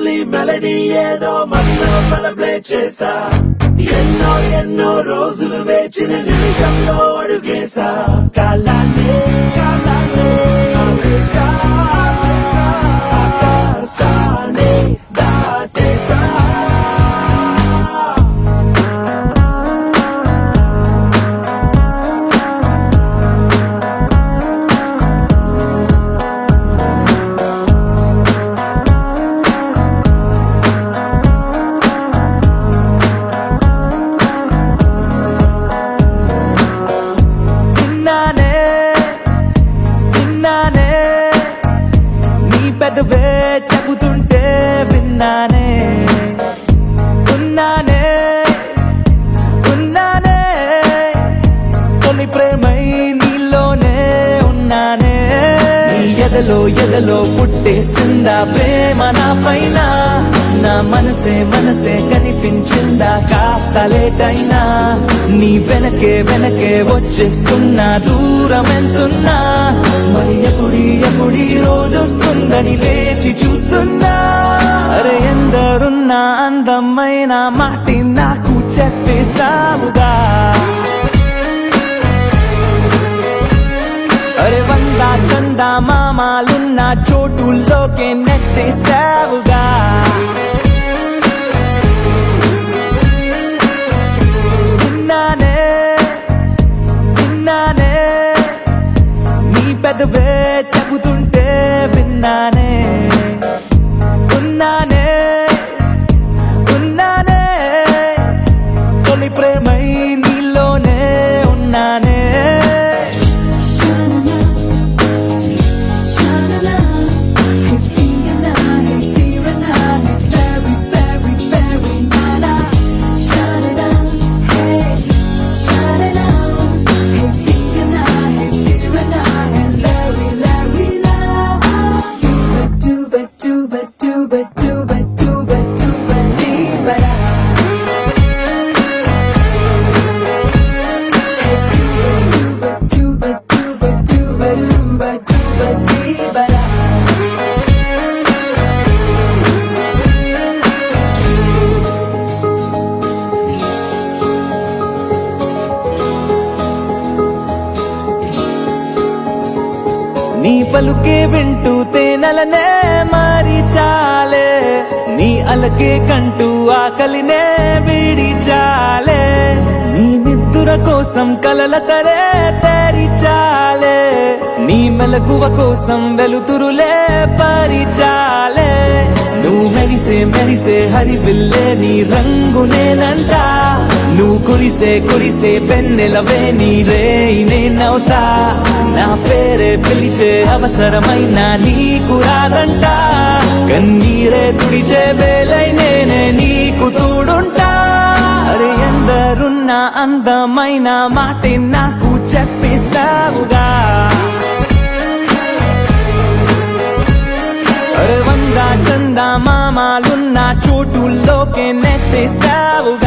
Lovely melody ఏదో మనలో play చేసా ఎన్నో ఎన్నో రోజులు వేచిన నిమిషంలో అడుగేసా కాలాన్ని ఆపేసా, ఆకాశాన్ని దాటేసా. పెదవే చెబుతుంటే విన్నానే, ఉన్నానే ఉన్నానే తొలి ప్రేమై నీలోనే ఉన్నానే. నీ ఎదలో పుట్టేసిందా ప్రేమ నా పైన, నా మనసే కనిపించిందా కాస్త లేటైనా. నీ వెనకే వచ్చేస్తున్నా దూరం ఎంతున్నా, మరి ఎప్పుడీ రోజొస్తుందని వేచి చూస్తున్నా. అరే ఎందరున్నా అందమైన మాటి నాకు చెప్పేసావుగా, అరే వందా చందా మామాలున్న చోటుల్లోకే నెట్టేసావుగా. విన్నానే నీ పెదవే చెబుతుంటే విన్నానే, ఉన్నానే తొలి ప్రేమై నీలోనే ఉన్నానే. నీ పలుకే వింటూ తేనెలనే మారి చాలే, నీ అలకే కంటూ ఆకలినే వీడి చాలే. నీ నిద్దుర కోసం కలల తరే తేరి చాలే, నీ మెలకువ కోసం వెలుతురులే పరిచాలే. నువ్వు మెరిసే హరివిల్లే నీ రంగు నేనంట, నువ్వు కురిసే పెన్నెలవే నీ రేయి నేనవుతా. నా పేరే పిలిచే అవసరమైన నీకు రాదంట, కన్నీరే తుడిచే వేలై నేనే నీకు తోడుంటా. అరే ఎందరున్న అందమైన మాటే నాకు చెప్పేసావుగా, అరే వందా చందా మామాలున్న చోటుల్లోకే నెట్టేసావుగా.